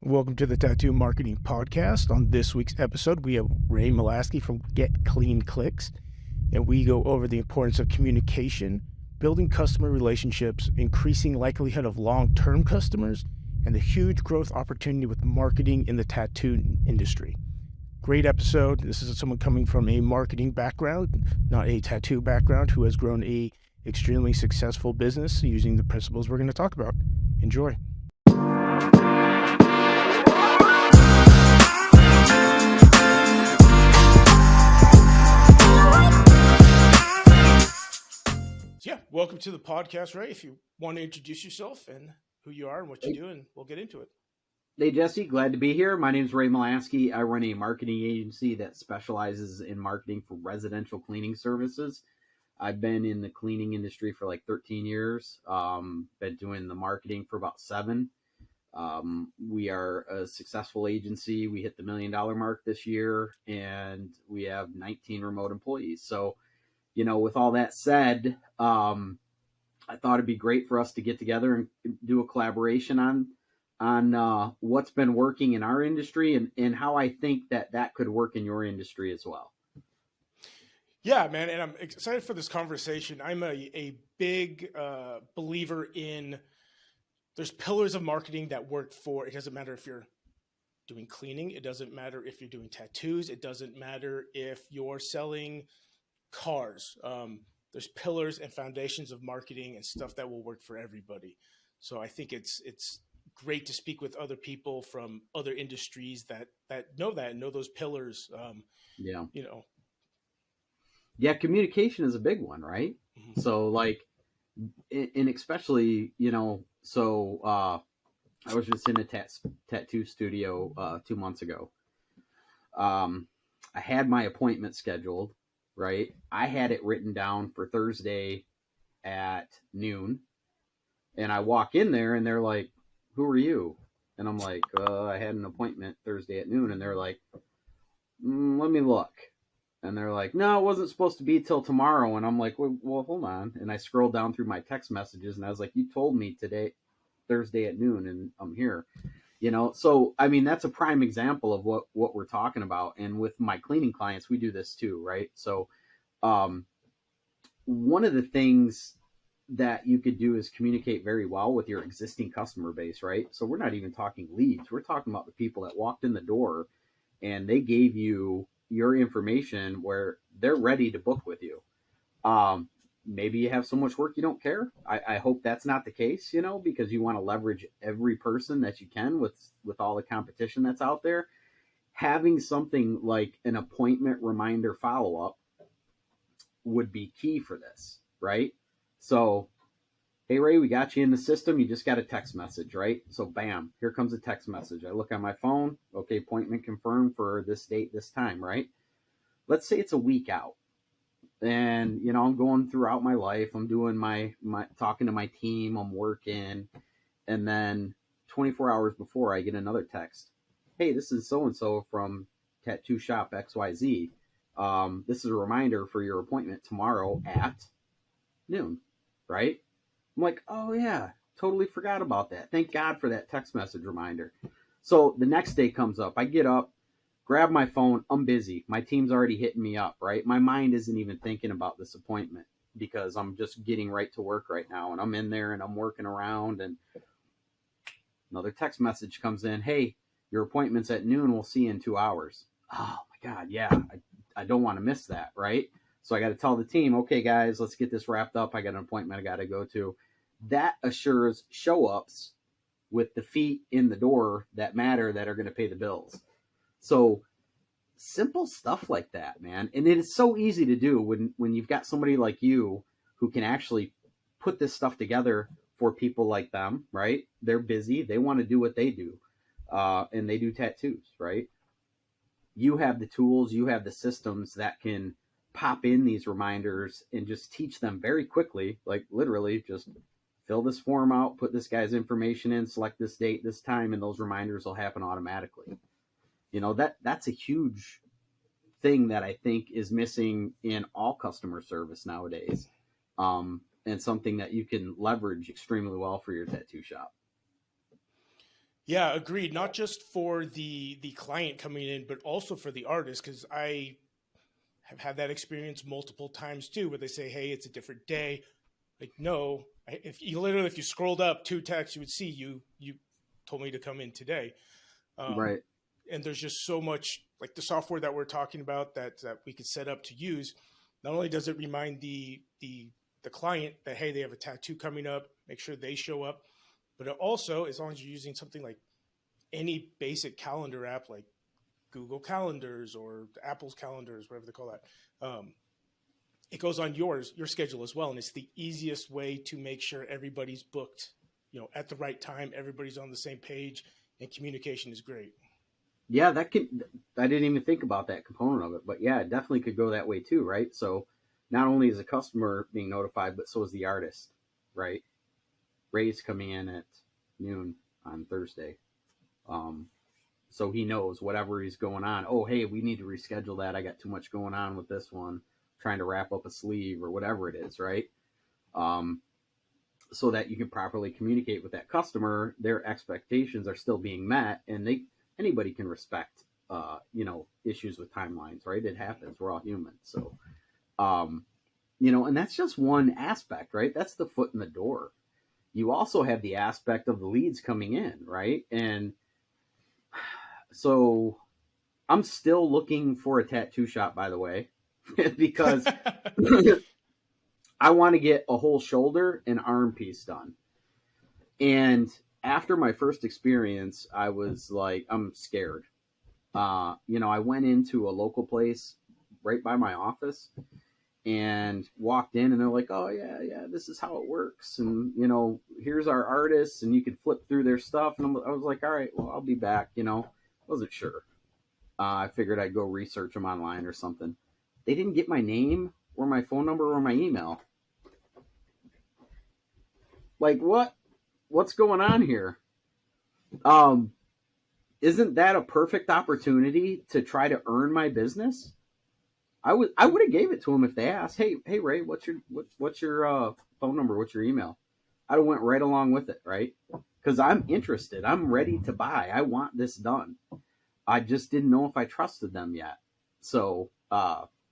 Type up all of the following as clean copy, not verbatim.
Welcome to the Tattoo Marketing Podcast. On this week's episode, we have Ray Malaski from Get Clean Clicks, and we go over the importance of communication, building customer relationships, increasing likelihood of long-term customers, and the huge growth opportunity with marketing in the tattoo industry. Great episode. This is someone coming from a marketing background, not a tattoo background, who has grown a extremely successful business using the principles we're going to talk about. Enjoy. Yeah, welcome to the podcast, Ray. If you want to introduce yourself and who you are and what you do, and we'll get into it. Hey, Jesse, glad to be here. My name is Ray Malaski. I run a marketing agency that specializes in marketing for residential cleaning services. I've been in the cleaning industry for like 13 years. Been doing the marketing for about 7. We are a successful agency. We hit the $1 million mark this year, and we have 19 remote employees. So, with all that said, I thought it'd be great for us to get together and do a collaboration on what's been working in our industry and how I think that could work in your industry as well. Yeah, man. And I'm excited for this conversation. I'm a big believer in there's pillars of marketing that work for, it doesn't matter if you're doing cleaning. It doesn't matter if you're doing tattoos. It doesn't matter if you're selling cars. There's pillars and foundations of marketing and stuff that will work for everybody. So I think it's great to speak with other people from other industries that know those pillars. Yeah, communication is a big one, right? Mm-hmm. So and especially, I was just in a tattoo studio 2 months ago. I had my appointment scheduled, right? I had it written down for Thursday at noon. And I walk in there and they're like, "Who are you?" And I'm like, I had an appointment Thursday at noon. And they're like, "Let me look." And they're like, "No, it wasn't supposed to be till tomorrow." And I'm like, well, hold on. And I scrolled down through my text messages and I was like, "You told me today, Thursday at noon, and I'm here." So, I mean, that's a prime example of what we're talking about. And with my cleaning clients, we do this too, right? So, one of the things that you could do is communicate very well with your existing customer base, right? So we're not even talking leads. We're talking about the people that walked in the door and they gave you your information where they're ready to book with you. Maybe you have so much work you don't care. I hope that's not the case, because you want to leverage every person that you can with all the competition that's out there. Having something like an appointment reminder follow-up would be key for this, right? So, "Hey, Ray, we got you in the system. You just got a text message," right? So, bam, here comes a text message. I look on my phone. Okay, appointment confirmed for this date, this time, right? Let's say it's a week out. And, I'm going throughout my life. I'm doing my talking to my team. I'm working. And then 24 hours before, I get another text. "Hey, this is so-and-so from Tattoo Shop XYZ. This is a reminder for your appointment tomorrow at noon," right? I'm like, "Oh yeah, totally forgot about that. Thank God for that text message reminder." So the next day comes up. I get up, grab my phone. I'm busy. My team's already hitting me up, right? My mind isn't even thinking about this appointment because I'm just getting right to work right now. And I'm in there and I'm working around and another text message comes in. "Hey, your appointment's at noon. We'll see you in 2 hours." Oh my God. Yeah. I don't want to miss that, right? So I got to tell the team, "Okay, guys, let's get this wrapped up. I got an appointment I got to go to." That assures show-ups with the feet in the door that matter, that are going to pay the bills. So simple stuff like that, man. And it is so easy to do when you've got somebody like you who can actually put this stuff together for people like them, right? They're busy. They want to do what they do. And they do tattoos, right? You have the tools, you have the systems that can pop in these reminders and just teach them very quickly, like literally just fill this form out, put this guy's information in, select this date, this time, and those reminders will happen automatically. That's a huge thing that I think is missing in all customer service nowadays. And something that you can leverage extremely well for your tattoo shop. Yeah, agreed. Not just for the client coming in, but also for the artist, because I have had that experience multiple times too, where they say, "Hey, it's a different day." Like, no, if you scrolled up two texts, you would see you told me to come in today. Um, Right. and there's just so much, like the software that we're talking about that we could set up to use. Not only does it remind the client that, hey, they have a tattoo coming up, make sure they show up, but it also, as long as you're using something like any basic calendar app like Google Calendars or Apple's Calendars, whatever they call that, it goes on your schedule as well, and it's the easiest way to make sure everybody's booked, at the right time, everybody's on the same page, and communication is great. Yeah, that could. I didn't even think about that component of it, but yeah, it definitely could go that way too, right? So not only is the customer being notified, but so is the artist, right? Ray's coming in at noon on Thursday. Um, so he knows whatever he's going on. Oh, hey, we need to reschedule that. I got too much going on with this one, trying to wrap up a sleeve or whatever it is, right? Um, so that you can properly communicate with that customer, their expectations are still being met, and anybody can respect, issues with timelines, right? It happens. We're all human. So, and that's just one aspect, right? That's the foot in the door. You also have the aspect of the leads coming in, right? And so I'm still looking for a tattoo shop, by the way, because I want to get a whole shoulder and arm piece done. And after my first experience, I was like, I'm scared. I went into a local place right by my office and walked in, and they're like, oh, yeah, this is how it works. And, here's our artists, and you can flip through their stuff. And I was like, all right, well, I'll be back. Wasn't sure. I figured I'd go research them online or something. They didn't get my name or my phone number or my email. Like, what's going on here? Isn't that a perfect opportunity to try to earn my business? I would have gave it to them if they asked. Hey Ray, what's your phone number? What's your email? I'd have went right along with it, right? Because I'm interested. I'm ready to buy. I want this done. I just didn't know if I trusted them yet. So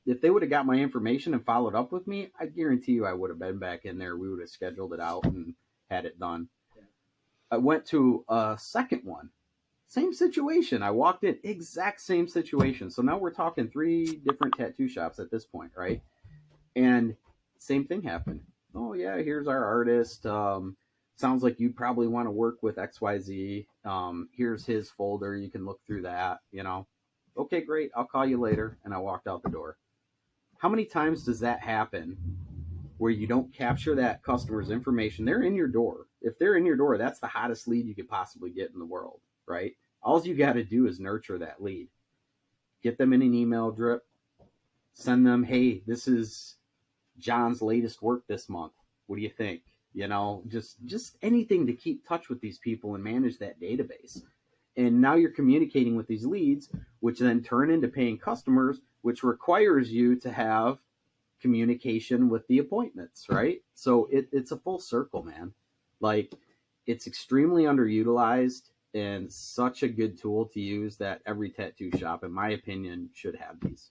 if they would have got my information and followed up with me, I guarantee you I would have been back in there. We would have scheduled it out and had it done. I went to a second one. Same situation. I walked in, exact same situation. So now we're talking 3 different tattoo shops at this point, right? And same thing happened. Oh, yeah, here's our artist. Sounds like you probably want to work with XYZ. Here's his folder. You can look through that, Okay, great. I'll call you later. And I walked out the door. How many times does that happen where you don't capture that customer's information? They're in your door. If they're in your door, that's the hottest lead you could possibly get in the world, right? All you got to do is nurture that lead. Get them in an email drip. Send them, hey, this is John's latest work this month. What do you think? Just anything to keep touch with these people and manage that database. And now you're communicating with these leads, which then turn into paying customers, which requires you to have communication with the appointments, right? So it's a full circle, man. Like, it's extremely underutilized and such a good tool to use that every tattoo shop, in my opinion, should have these.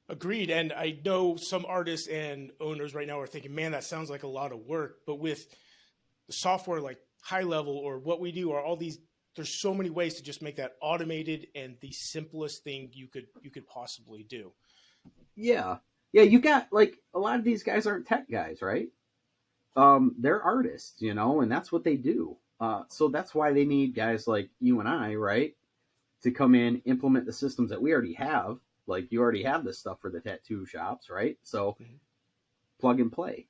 Agreed. And I know some artists and owners right now are thinking, man, that sounds like a lot of work. But with the software like High Level or what we do, or all these, there's so many ways to just make that automated and the simplest thing you could possibly do. Yeah. You got, like, a lot of these guys aren't tech guys, right? They're artists, and that's what they do. So that's why they need guys like you and I, right, to come in, implement the systems that we already have. Like, you already have this stuff for the tattoo shops, right? So plug and play.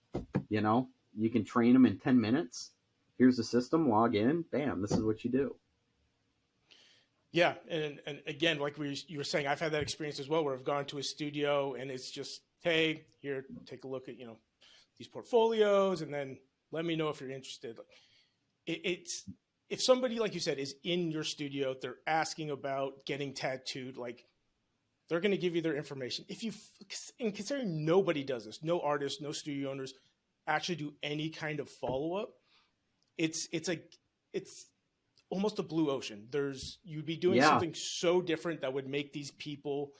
You can train them in 10 minutes. Here's the system, log in, bam, this is what you do. Yeah, and again, like you were saying, I've had that experience as well, where I've gone to a studio and it's just, hey, here, take a look at these portfolios, and then let me know if you're interested. It's if somebody, like you said, is in your studio, they're asking about getting tattooed, like, they're going to give you their information. And considering nobody does this, no artists, no studio owners actually do any kind of follow up. It's almost a blue ocean. You'd be doing Yeah. something so different that would make these people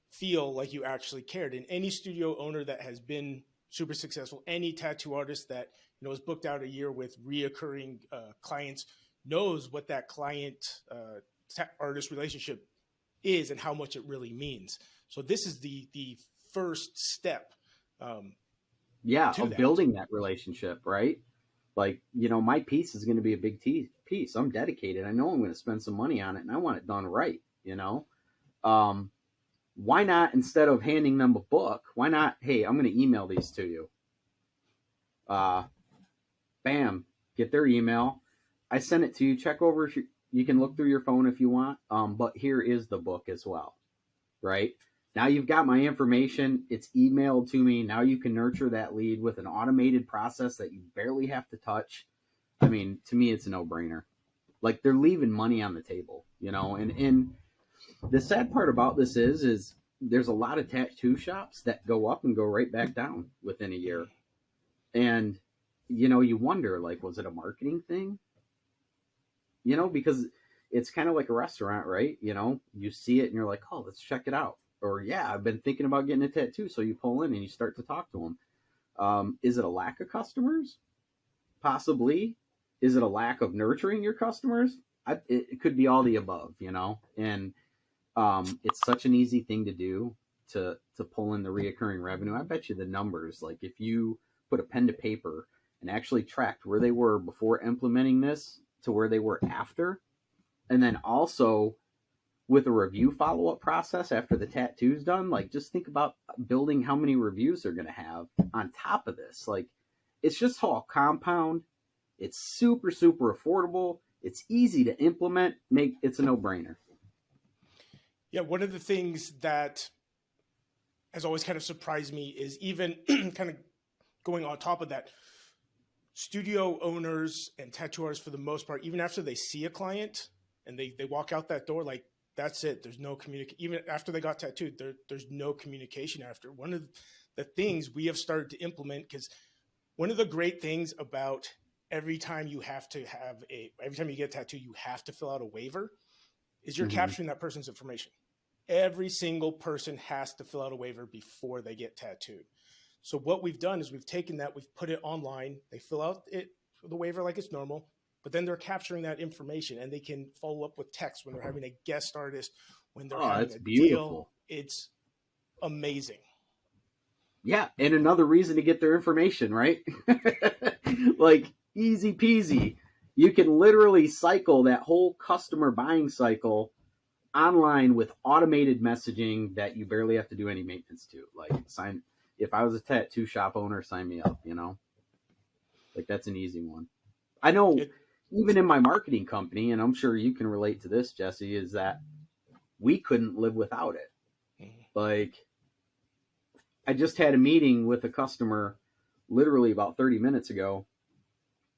feel like you actually cared. And any studio owner that has been super successful, any tattoo artist that has booked out a year with reoccurring clients, knows what that client artist relationship is and how much it really means. So this is the first step. Of building that relationship, right? Like, my piece is going to be a big piece. I'm dedicated. I know I'm going to spend some money on it, and I want it done right. Why not, instead of handing them a book, why not, hey, I'm going to email these to you. Bam, get their email. I send it to you. Check over if you can look through your phone if you want. But here is the book as well, right? Now you've got my information. It's emailed to me. Now you can nurture that lead with an automated process that you barely have to touch. I mean, to me, it's a no-brainer. Like, they're leaving money on the table, and the sad part about this is there's a lot of tattoo shops that go up and go right back down within a year. And, you wonder, like, was it a marketing thing? Because it's kind of like a restaurant, right? You see it and you're like, oh, let's check it out. Or, yeah, I've been thinking about getting a tattoo. So you pull in and you start to talk to them. Is it a lack of customers? Possibly. Is it a lack of nurturing your customers? It could be all the above, and it's such an easy thing to do to pull in the reoccurring revenue. I bet you the numbers, like if you put a pen to paper and actually tracked where they were before implementing this to where they were after, and then also with a review follow-up process after the tattoo's done, like just think about building how many reviews they're going to have on top of this. Like, it's just all compound. It's super, super affordable. It's easy to implement. It's a no-brainer. Yeah, one of the things that has always kind of surprised me is even kind of going on top of that, studio owners and tattoo artists, for the most part, even after they see a client and they walk out that door, like, that's it. There's no communication. Even after they got tattooed, there's no communication after. One of the things we have started to implement, because one of the great things about every time you get a tattoo, you have to fill out a waiver, is you're capturing that person's information. Every single person has to fill out a waiver before they get tattooed. So what we've done is we've taken that, we've put it online. They fill out the waiver like it's normal, but then they're capturing that information and they can follow up with text when they're having a guest artist, when they're having a deal. It's amazing. Yeah, and another reason to get their information, right? Like, easy peasy. You can literally cycle that whole customer buying cycle online with automated messaging that you barely have to do any maintenance to. Like, if I was a tattoo shop owner, sign me up, Like, that's an easy one. I know even in my marketing company, and I'm sure you can relate to this, Jesse, is that we couldn't live without it. Like, I just had a meeting with a customer literally about 30 minutes ago,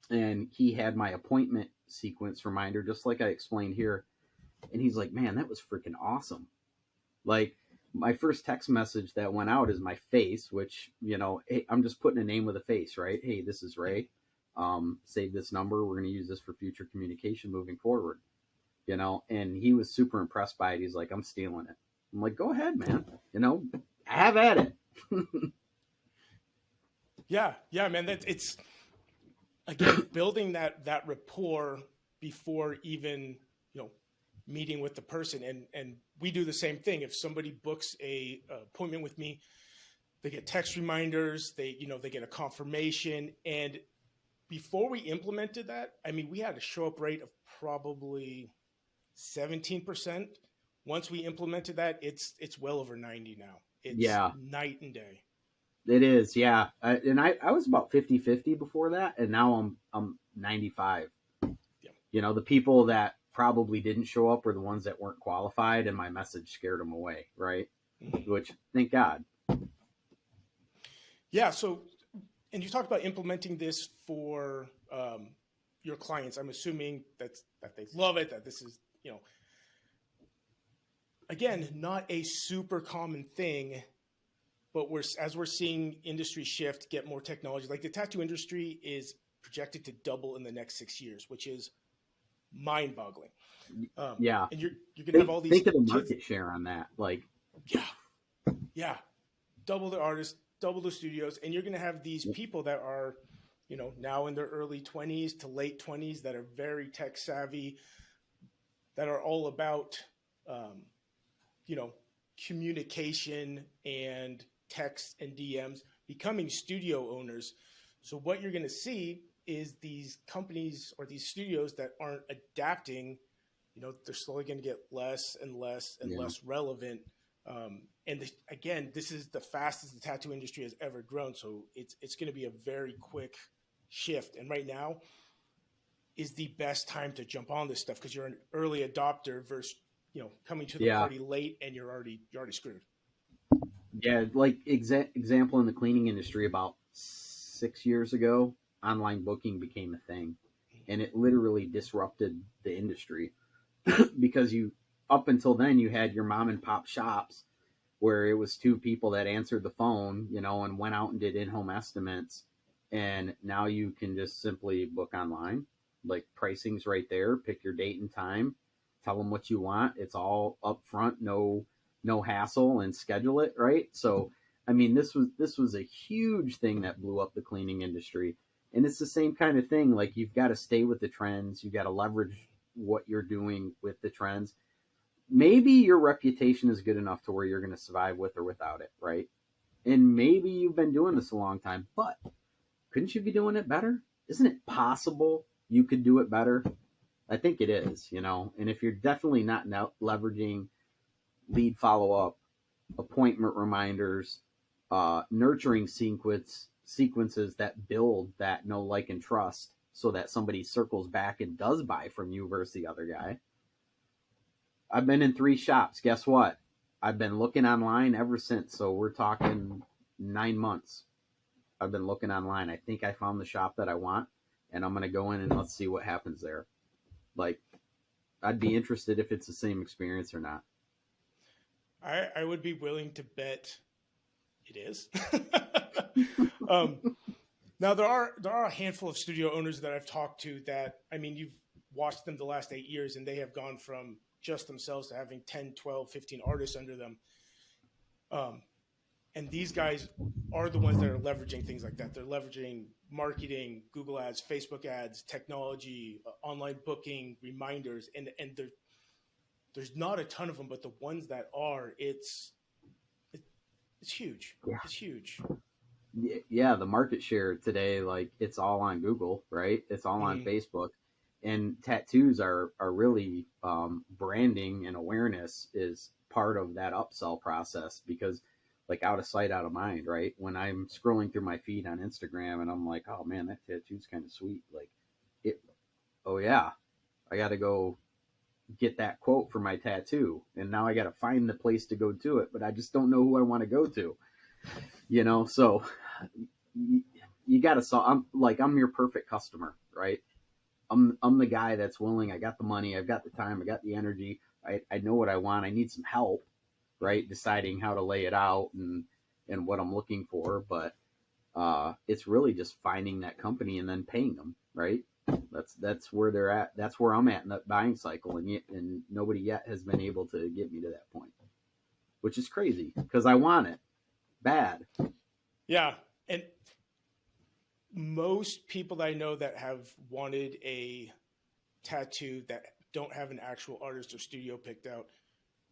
and he had my appointment sequence reminder, just like I explained here. And he's like, man, that was freaking awesome. Like, my first text message that went out is my face, which, hey, I'm just putting a name with a face, right? Hey, this is Ray. Save this number. We're going to use this for future communication moving forward, and he was super impressed by it. He's like, I'm stealing it. I'm like, go ahead, man. Have at it. Yeah, man. It's again building that rapport before even meeting with the person, and we do the same thing. If somebody books a appointment with me, they get text reminders. They get a confirmation, and before we implemented that, I mean, we had a show up rate of probably 17%. Once we implemented that, it's well over 90 now. It's night and day. It is, yeah. And I was about 50-50 before that, and now I'm 95. Yeah. The people that probably didn't show up were the ones that weren't qualified, and my message scared them away, right? Which, thank God. Yeah, so, and you talked about implementing this for your clients. I'm assuming that they love it, that this is, again, not a super common thing, but as we're seeing industry shift, get more technology, like the tattoo industry is projected to double in the next 6 years, which is mind-boggling. Yeah. And you're gonna have all these think of the kids. market share on that. Like, Yeah, double the artists, double the studios, and you're gonna have these people that are, now in their early 20s to late 20s that are very tech savvy, that are all about, communication and text and DMs, becoming studio owners. So what you're going to see is these companies or these studios that aren't adapting, they're slowly going to get less and less and less relevant. Again, this is the fastest the tattoo industry has ever grown. So it's going to be a very quick shift. And right now is the best time to jump on this stuff because you're an early adopter versus, coming to the party late and you're already screwed. Yeah, like example in the cleaning industry, about 6 years ago, online booking became a thing, and it literally disrupted the industry because up until then you had your mom and pop shops where it was two people that answered the phone, and went out and did in-home estimates, and now you can just simply book online. Like, pricing's right there. Pick your date and time. Tell them what you want. It's all up front, no hassle, and schedule it, right? So, I mean, this was a huge thing that blew up the cleaning industry. And it's the same kind of thing. Like, you've got to stay with the trends. You've got to leverage what you're doing with the trends. Maybe your reputation is good enough to where you're going to survive with or without it, right? And maybe you've been doing this a long time, but couldn't you be doing it better? Isn't it possible you could do it better? I think it is, and if you're definitely not leveraging lead follow-up, appointment reminders, nurturing sequences that build that know, like, and trust so that somebody circles back and does buy from you versus the other guy. I've been in 3 shops. Guess what? I've been looking online ever since. So we're talking 9 months. I've been looking online. I think I found the shop that I want, and I'm going to go in and let's see what happens there. Like, I'd be interested if it's the same experience or not. I would be willing to bet it is. Now there are a handful of studio owners that I've talked to that, I mean, you've watched them the last 8 years and they have gone from just themselves to having 10, 12, 15 artists under them. And these guys are the ones that are leveraging things like that. They're leveraging marketing, Google ads, Facebook ads, technology, online booking, reminders, and there's not a ton of them, but the ones that are, it's huge. Yeah. It's huge. Yeah, the market share today, like, it's all on Google, right? It's all on Facebook. And tattoos are really branding and awareness is part of that upsell process because, like, out of sight, out of mind, right? When I'm scrolling through my feed on Instagram and I'm like, oh man, that tattoo's kind of sweet. Like, oh yeah, I got to go get that quote for my tattoo. And now I got to find the place to go do it, but I just don't know who I want to go to, So you got to I'm your perfect customer, right? I'm the guy that's willing. I got the money. I've got the time. I got the energy. I know what I want. I need some help, right? Deciding how to lay it out and what I'm looking for. But it's really just finding that company and then paying them, right? That's where they're at. That's where I'm at in that buying cycle. And nobody yet has been able to get me to that point, which is crazy because I want it bad. Yeah. And most people that I know that have wanted a tattoo that don't have an actual artist or studio picked out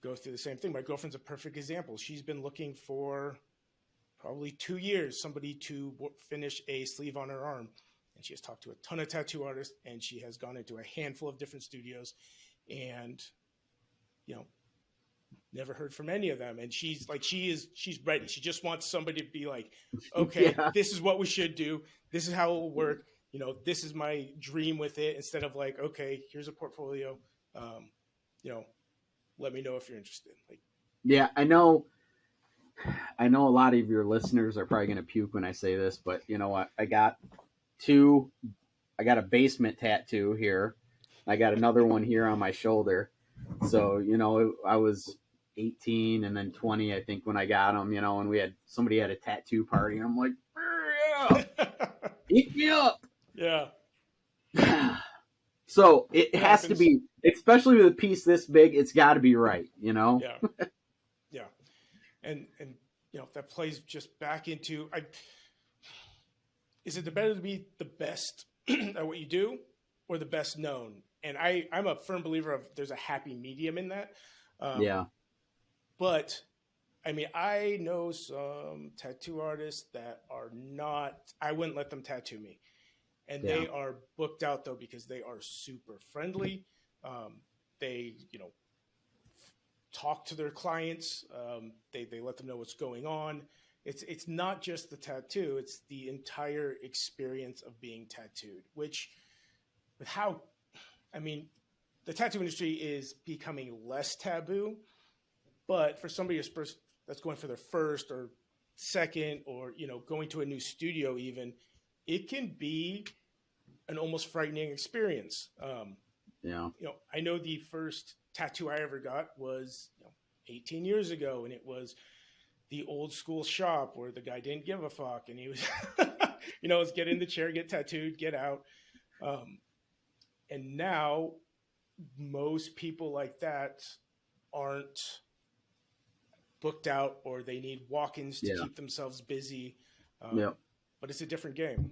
go through the same thing. My girlfriend's a perfect example. She's been looking for probably 2 years, somebody to finish a sleeve on her arm. And she has talked to a ton of tattoo artists and she has gone into a handful of different studios and, never heard from any of them. And she's ready. She just wants somebody to be like, okay, This is what we should do. This is how it will work. This is my dream with it, instead of like, okay, here's a portfolio. Let me know if you're interested. Yeah, I know a lot of your listeners are probably going to puke when I say this, but you know what? I got a basement tattoo here. I got another one here on my shoulder. So, I was 18 and then 20, I think, when I got them, and somebody had a tattoo party and I'm like, yeah, eat me up. Yeah. So it has to happens. be, especially with a piece this big, it's got to be right, you know? Yeah, yeah, and that plays just back into is it the better to be the best at what you do or the best known? And I'm a firm believer of there's a happy medium in that. Um, Yeah, but I mean, I know some tattoo artists that are not, I wouldn't let them tattoo me. And yeah, they are booked out though because they are super friendly. They, talk to their clients. They let them know what's going on. It's not just the tattoo; it's the entire experience of being tattooed. Which, with how, I mean, the tattoo industry is becoming less taboo. But for somebody that's going for their first or second, or going to a new studio, even it can be an almost frightening experience. yeah, I know the first tattoo I ever got was 18 years ago, and it was the old school shop where the guy didn't give a fuck, and he was, was get in the chair, get tattooed, get out. Um, and now most people like that aren't booked out, or they need walk-ins to yeah, keep themselves busy. yeah. But it's a different game.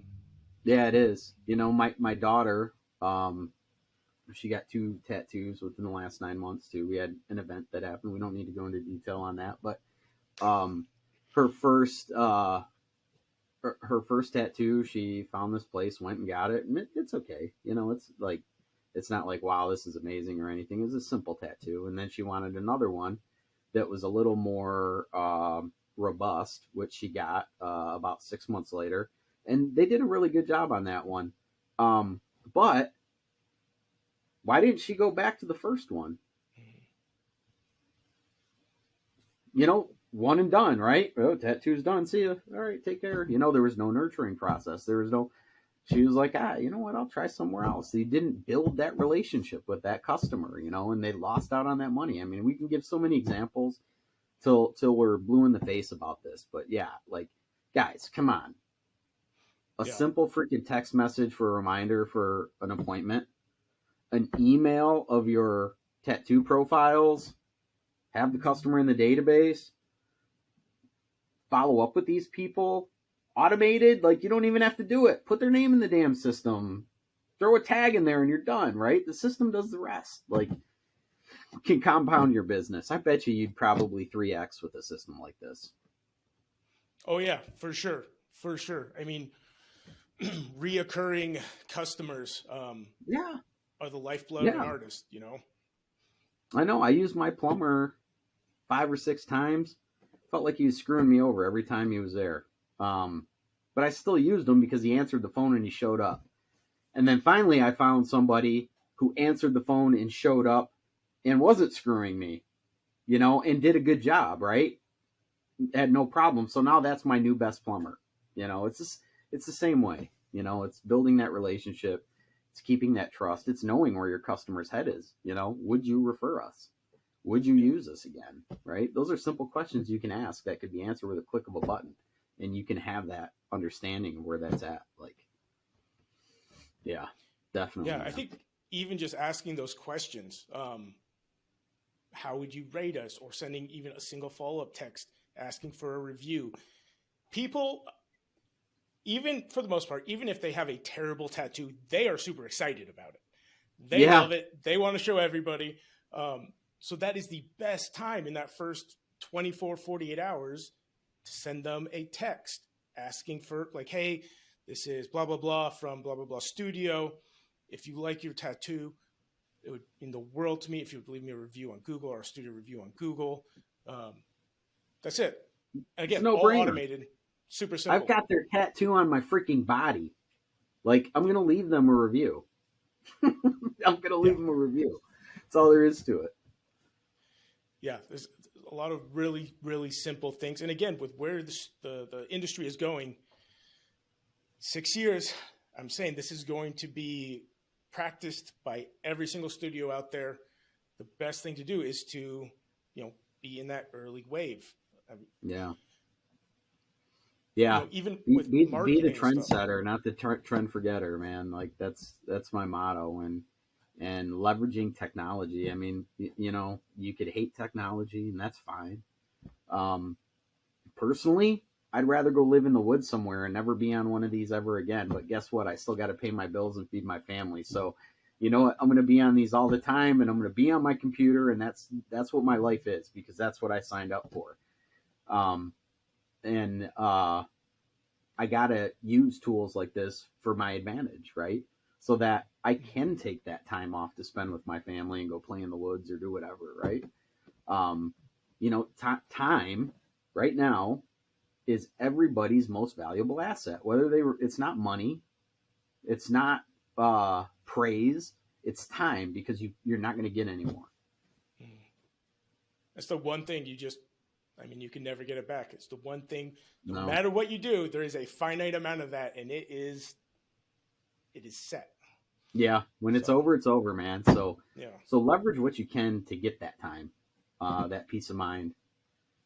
Yeah, it is. My daughter, she got 2 tattoos within the last 9 months too. We had an event that happened. We don't need to go into detail on that, but um, her first her first tattoo, she found this place, went and got it, and it's okay. It's like it's not like wow, this is amazing or anything. It was a simple tattoo, and then she wanted another one that was a little more robust, which she got about 6 months later, and they did a really good job on that one. But why didn't she go back to the first one? One and done, right? Oh, tattoo's done. See ya. All right, take care. There was no nurturing process. There was no. She was like, you know what? I'll try somewhere else. They didn't build that relationship with that customer, and they lost out on that money. I mean, we can give so many examples till we're blue in the face about this, but yeah, like, guys, come on. A Yeah. simple freaking text message for a reminder for an appointment, an email of your tattoo profiles, have the customer in the database, follow up with these people, automated, like you don't even have to do it. Put their name in the damn system, throw a tag in there, and you're done, right? The system does the rest. Like, can compound your business. I bet you'd probably 3x with a system like this. Oh yeah, for sure, for sure. I mean, reoccurring customers Yeah, are the lifeblood of an yeah. artist. I know. I used my plumber 5 or 6 times. Felt like he was screwing me over every time he was there. But I still used him because he answered the phone and he showed up. And then finally I found somebody who answered the phone and showed up and wasn't screwing me, and did a good job, right? Had no problem. So now that's my new best plumber. It's the same way. It's building that relationship. It's keeping that trust. It's knowing where your customer's head is. Would you refer us? Would you use us again? Right? Those are simple questions you can ask that could be answered with a click of a button, and you can have that understanding of where that's at. Like, yeah, definitely. Yeah, I think even just asking those questions, how would you rate us, or sending even a single follow-up text asking for a review. People, even for the most part, even if they have a terrible tattoo, they are super excited about it. They love it. They want to show everybody. So that is the best time in that first 24, 48 hours to send them a text asking for, like, hey, this is blah, blah, blah from blah, blah, blah studio. If you like your tattoo, it would mean the world to me if you would leave me a review on Google, or a studio review on Google. That's it. And again, no all brainer. automated, super simple. I've got their tattoo on my freaking body. Like, I'm going to leave them a review. I'm going to leave them a review. That's all there is to it. Yeah, there's a lot of really, really simple things. And again, with where the industry is going, 6 years, I'm saying this is going to be practiced by every single studio out there. The best thing to do is to, be in that early wave. Yeah. Even with be marketing the and stuff. trendsetter, not the trend forgetter, man. Like, that's my motto. And and leveraging technology. I mean, you could hate technology, and that's fine. Personally, I'd rather go live in the woods somewhere and never be on one of these ever again. But guess what? I still got to pay my bills and feed my family. So, you know what? I'm going to be on these all the time, and I'm going to be on my computer, and that's what my life is, because that's what I signed up for. I got to use tools like this for my advantage, right? So that I can take that time off to spend with my family and go play in the woods or do whatever, right? Time right now is everybody's most valuable asset. It's not money, it's not praise, it's time, because you're not going to get anymore. That's the one thing you can never get it back. It's the one thing, no No. matter what you do, there is a finite amount of that, and it is set. Yeah, when it's over, man. So leverage what you can to get that time, that peace of mind,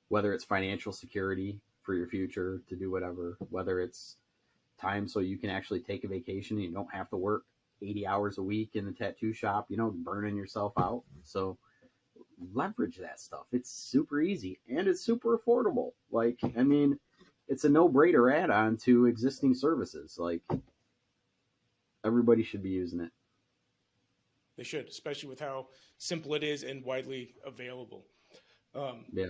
whether it's financial security for your future to do whatever, whether it's time so you can actually take a vacation and you don't have to work 80 hours a week in the tattoo shop, burning yourself out. So leverage that stuff. It's super easy and it's super affordable. Like, I mean, it's a no-brainer add-on to existing services. Like, everybody should be using it. They should, especially with how simple it is and widely available. Yeah.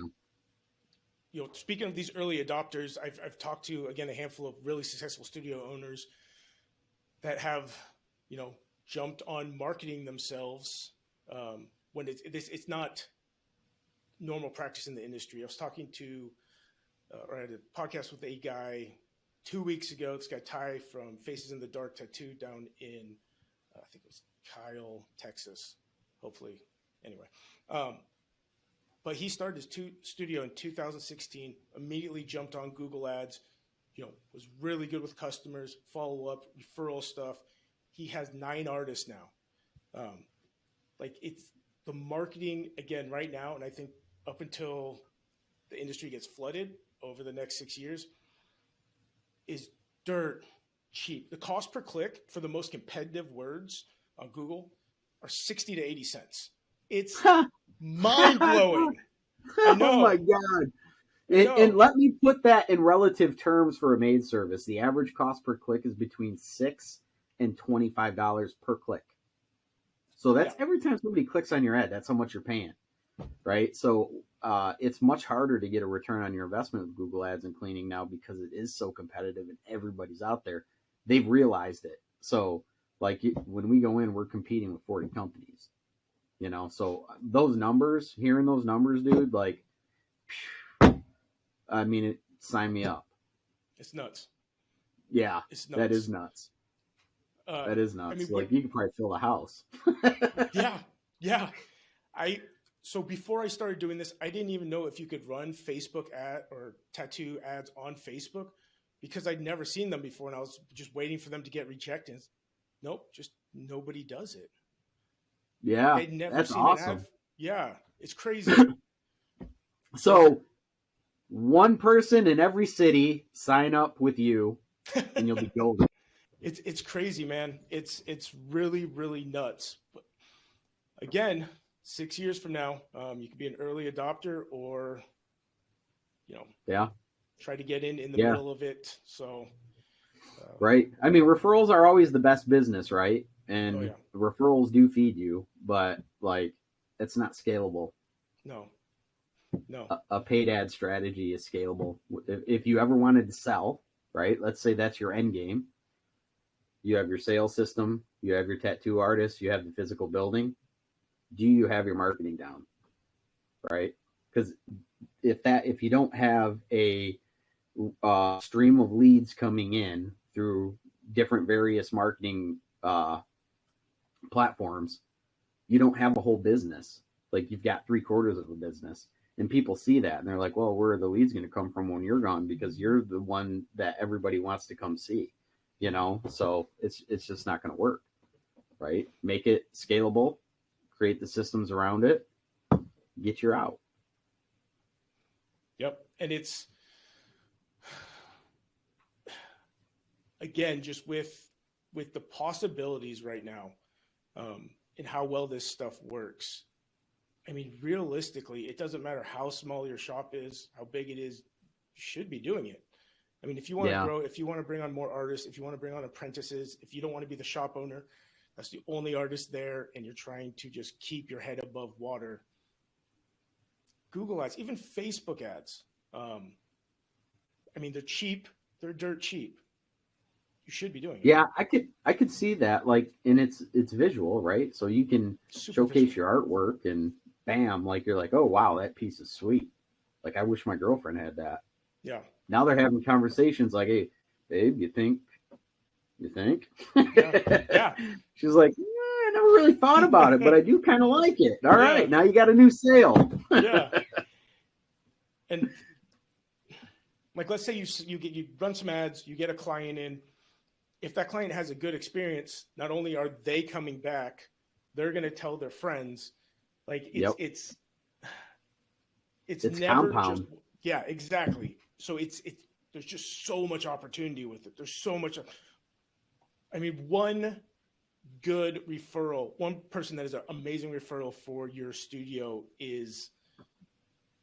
Speaking of these early adopters, I've talked to, again, a handful of really successful studio owners that have, jumped on marketing themselves when it's not normal practice in the industry. I was talking to, or I had a podcast with a guy 2 weeks ago. This guy Ty from Faces in the Dark Tattoo down in, I think it was Kyle, Texas. Hopefully, anyway. But he started his studio in 2016. Immediately jumped on Google Ads. Was really good with customers, follow up, referral stuff. He has 9 artists now. It's the marketing again right now, and I think up until the industry gets flooded over the next 6 years, is dirt cheap. The cost per click for the most competitive words on Google are 60 to 80 cents. It's mind blowing. I know. Oh my God. And let me put that in relative terms for a maid service. The average cost per click is between $6 and $25 per click. So that's every time somebody clicks on your ad, that's how much you're paying, right? So it's much harder to get a return on your investment with Google Ads and cleaning now, because it is so competitive and everybody's out there. They've realized it. So when we go in, we're competing with 40 companies, so hearing those numbers, dude, sign me up. It's nuts. Yeah, it's nuts. That is nuts. That is nuts. You could probably fill a house. Yeah. So before I started doing this, I didn't even know if you could run Facebook ad or tattoo ads on Facebook, because I'd never seen them before, and I was just waiting for them to get rejected. Nope, just nobody does it. Yeah, I'd never that's seen awesome. an ad. Yeah, it's crazy. So one person in every city sign up with you, and you'll be golden. It's crazy, man. It's really, really nuts. But again, 6 years from now, you could be an early adopter, or try to get in the middle of it. So right. I mean, referrals are always the best business, right? And referrals do feed you, but it's not scalable. No. A paid ad strategy is scalable. If you ever wanted to sell, right? Let's say that's your end game. You have your sales system, you have your tattoo artist, you have the physical building. Do you have your marketing down? Right? Because if you don't have a stream of leads coming in through different various marketing platforms, you don't have a whole business. You've got 3/4 of a business. And people see that and they're like, well, where are the leads going to come from when you're gone? Because you're the one that everybody wants to come see, so it's just not going to work, right? Make it scalable, create the systems around it, get you out. Yep. And it's, again, just with the possibilities right now, in how well this stuff works. I mean, realistically, it doesn't matter how small your shop is, how big it is, you should be doing it. I mean, if you want to Yeah. grow, if you want to bring on more artists, if you want to bring on apprentices, if you don't want to be the shop owner, that's the only artist there, and you're trying to just keep your head above water. Google ads, even Facebook ads. I mean, they're cheap. They're dirt cheap. You should be doing it. Yeah, I could see that, like, and it's visual, right? So you can showcase your artwork, and bam, like you're like, oh wow, that piece is sweet. Like, I wish my girlfriend had that. Yeah. Now they're having conversations like, hey, babe, you think? Yeah. She's like, I never really thought about it, but I do kind of like it. All right, now you got a new sale. Yeah. And like, let's say you run some ads, you get a client in. If that client has a good experience, not only are they coming back, they're going to tell their friends. Like, it's never compound. just, yeah, exactly. So there's just so much opportunity with it. There's so much. I mean, one good referral, one person that is an amazing referral for your studio is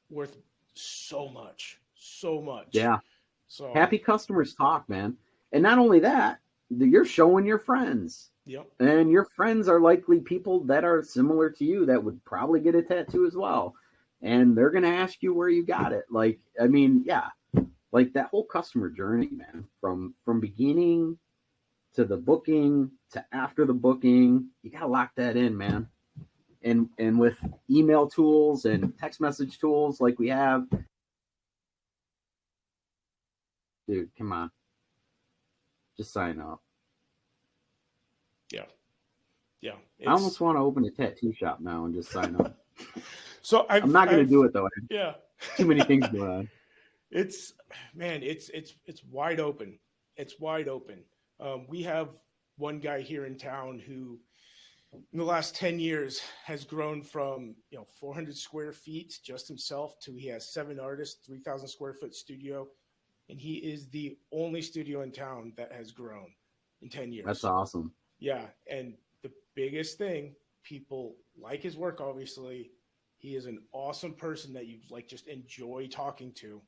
worth so much. Yeah. So happy customers talk, man. And not only that, you're showing your friends. Yep. And your friends are likely people that are similar to you that would probably get a tattoo as well. And they're going to ask you where you got it. Like, I mean, yeah, like that whole customer journey, man, from beginning to the booking to after the booking, you got to lock that in, man. And with email tools and text message tools like we have, dude, come on. Just sign up. Yeah. I almost want to open a tattoo shop now and just sign up. So I'm not going to do it though. Yeah. Too many things going on. It's wide open. It's wide open. We have one guy here in town who, in the last 10 years, has grown from 400 square feet just himself to he has 7 artists, 3,000 square foot studio, and he is the only studio in town that has grown in 10 years. That's awesome. Yeah, and the biggest thing, people like his work. Obviously, he is an awesome person that you just enjoy talking to,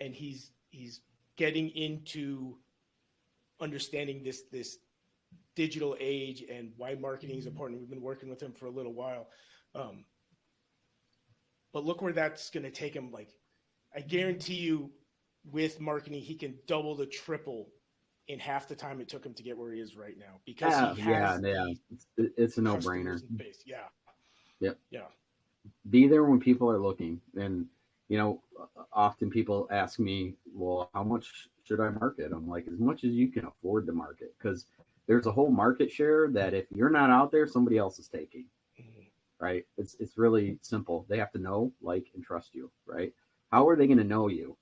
and he's getting into understanding this digital age and why marketing is important. We've been working with him for a little while, but look where that's going to take him. Like, I guarantee you, with marketing, he can double to triple in half the time it took him to get where he is right now, because he has it's a no-brainer. Yeah. Yep. Yeah. Be there when people are looking. And often people ask me, well, how much should I market? I'm like, as much as you can afford to market, because there's a whole market share that if you're not out there, somebody else is taking. Right? It's really simple. They have to know, like, and trust you, right? How are they going to know you?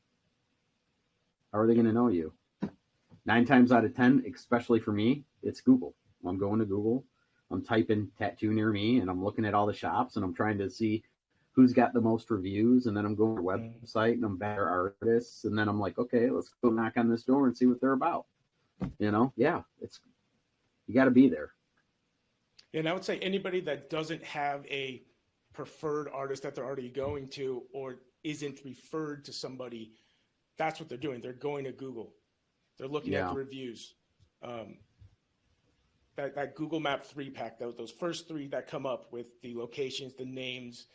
9 times out of 10, especially for me, it's Google. I'm going to Google. I'm typing tattoo near me, and I'm looking at all the shops, and I'm trying to see who's got the most reviews, and then I'm going to their website, and I'm better artists, and then I'm like, okay, let's go knock on this door and see what they're about. You got to be there. And I would say anybody that doesn't have a preferred artist that they're already going to, or isn't referred to somebody, that's what they're doing. They're going to Google. They're looking at the reviews. That Google Map 3-pack, those first 3 that come up with the locations, the names,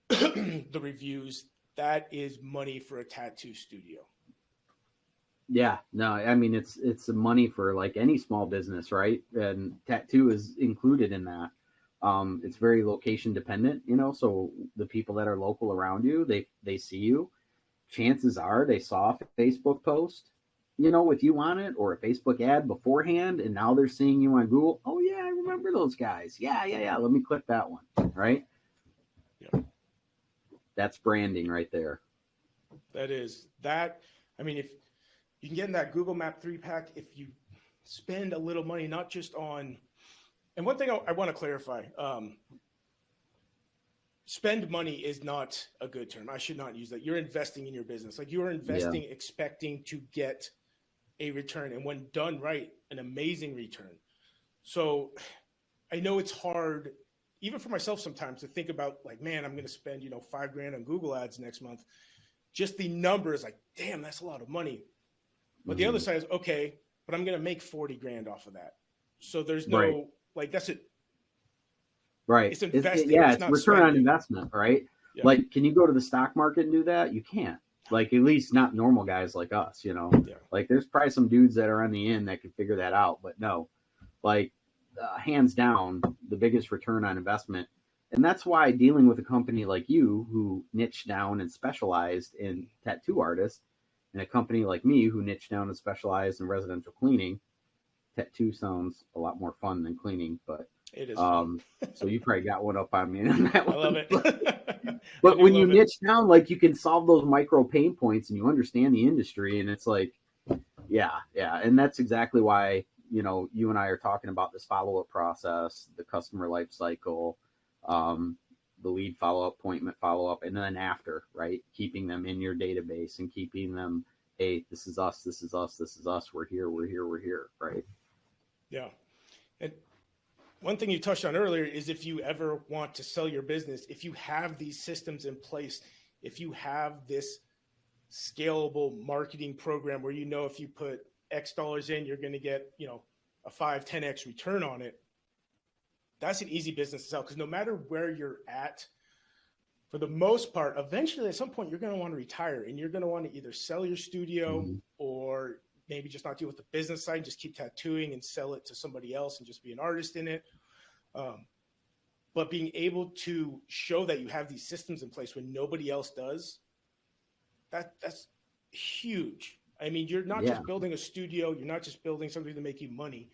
the reviews, that is money for a tattoo studio. Yeah, no, I mean, it's money for like any small business, right? And tattoo is included in that. It's very location dependent, so the people that are local around you, they see you. Chances are they saw a Facebook post, with you on it, or a Facebook ad beforehand, and now they're seeing you on Google. Oh yeah, I remember those guys. Yeah. Let me click that one, right? Yeah. That's branding right there. That is that. I mean, if you can get in that Google Map 3-pack, if you spend a little money, not just on, and one thing I want to clarify, spend money is not a good term. I should not use that. You're investing in your business. Like, you are investing, expecting to get a return, and when done right, an amazing return. So I know it's hard, even for myself sometimes, to think about like, man, I'm going to spend, $5,000 on Google ads next month. Just the numbers, like, damn, that's a lot of money. But the other side is, okay, but I'm going to make 40 grand off of that. So there's no, Right. like, that's it. Right. It's investing. Yeah, It's it's not return on spending. investment, right? Yeah. Like, can you go to the stock market and do that? You can't. Like, at least not normal guys like us, Yeah. Like, there's probably some dudes that are on the end that can figure that out, but no. Like, hands down, the biggest return on investment. And that's why dealing with a company like you who niched down and specialized in tattoo artists, and a company like me who niched down and specialized in residential cleaning. Tattoo sounds a lot more fun than cleaning, but it is fun. so you probably got one up on me on that one. I love it. But when you niche down, like, you can solve those micro pain points and you understand the industry, and it's like, yeah. And that's exactly why, you and I are talking about this follow-up process, the customer life cycle, the lead follow-up, appointment follow-up, and then after, right? Keeping them in your database and keeping them, hey, this is us, this is us, this is us, we're here, right? Yeah. And one thing you touched on earlier is if you ever want to sell your business, if you have these systems in place, if you have this scalable marketing program where if you put X dollars in, you're going to get, a 5-10x return on it, that's an easy business to sell. Because no matter where you're at, for the most part, eventually at some point, you're going to want to retire and you're going to want to either sell your studio or maybe just not deal with the business side, just keep tattooing and sell it to somebody else and just be an artist in it. But being able to show that you have these systems in place when nobody else does, that's huge. I mean, you're not just building a studio. You're not just building something to make you money.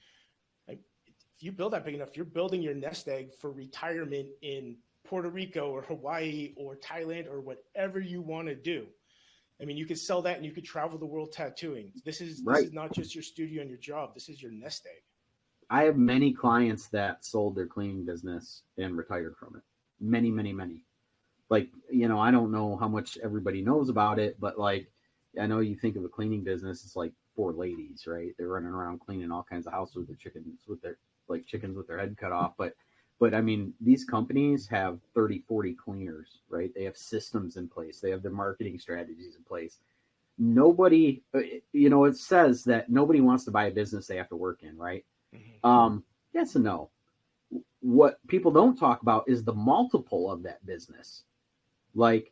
If you build that big enough, you're building your nest egg for retirement in Puerto Rico or Hawaii or Thailand or whatever you want to do. I mean, you could sell that and you could travel the world tattooing. This is not just your studio and your job. This is your nest egg. I have many clients that sold their cleaning business and retired from it. Many, many, many. Like, I don't know how much everybody knows about it, but like, I know you think of a cleaning business, it's like 4 ladies, right? They're running around cleaning all kinds of houses with their chickens with their head cut off. But I mean, these companies have 30, 40 cleaners, right? They have systems in place. They have their marketing strategies in place. Nobody, it says that nobody wants to buy a business they have to work in, right? Yes and no. What people don't talk about is the multiple of that business. Like,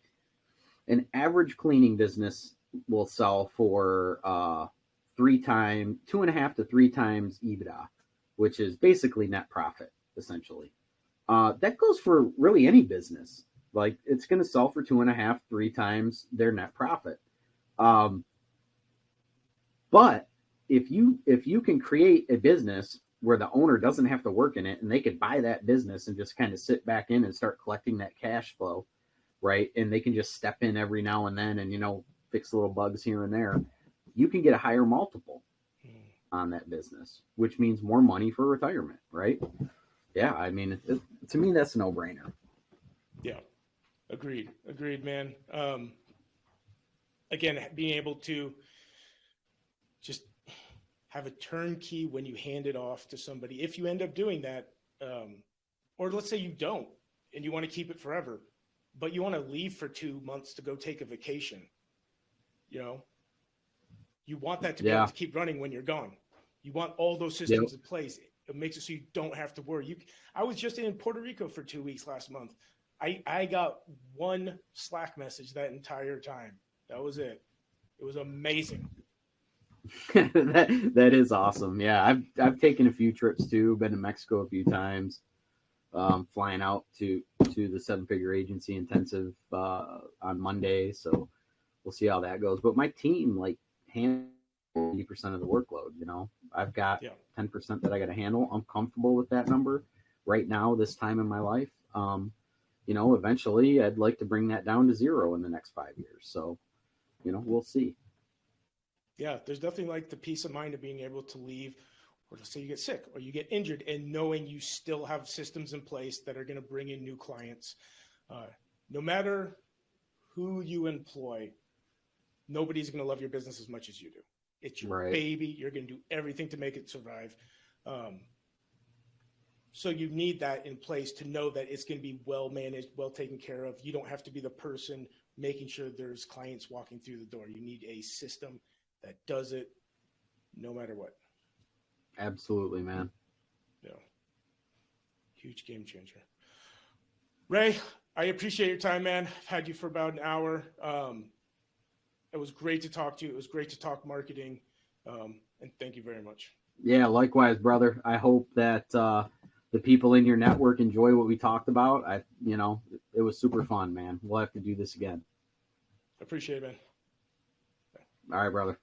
an average cleaning business will sell for 2.5 to 3 times EBITDA, which is basically net profit, essentially. That goes for really any business. Like, it's going to sell for 2.5, 3 times their net profit. But if you can create a business where the owner doesn't have to work in it and they could buy that business and just kind of sit back in and start collecting that cash flow, right? And they can just step in every now and then and, fix little bugs here and there, you can get a higher multiple on that business, which means more money for retirement, right? Yeah, I mean, to me, that's a no-brainer. Yeah, agreed, man. Again, being able to just have a turnkey when you hand it off to somebody, if you end up doing that, or let's say you don't and you want to keep it forever, but you want to leave for 2 months to go take a vacation, you want that to be able to keep running when you're gone. You want all those systems in place. It makes it so you don't have to worry. I was just in Puerto Rico for 2 weeks last month. I got one Slack message that entire time. That was it. It was amazing. that is awesome. Yeah, I've taken a few trips too. Been to Mexico a few times. Flying out to the 7-figure agency intensive on Monday. So we'll see how that goes. But my team handles 80% of the workload. I've got 10% that I got to handle. I'm comfortable with that number right now, this time in my life. Eventually I'd like to bring that down to 0 in the next 5 years. So, we'll see. Yeah, there's nothing like the peace of mind of being able to leave, or let's say you get sick or you get injured, and knowing you still have systems in place that are going to bring in new clients. No matter who you employ, nobody's going to love your business as much as you do. It's your baby. You're going to do everything to make it survive. So you need that in place to know that it's going to be well managed, well taken care of. You don't have to be the person making sure there's clients walking through the door. You need a system that does it no matter what. Absolutely, man. Yeah. Huge game changer. Ray, I appreciate your time, man. I've had you for about an hour. It was great to talk to you. It was great to talk marketing. And thank you very much. Yeah, likewise, brother. I hope that the people in your network enjoy what we talked about. It was super fun, man. We'll have to do this again. Appreciate it, man. All right, brother.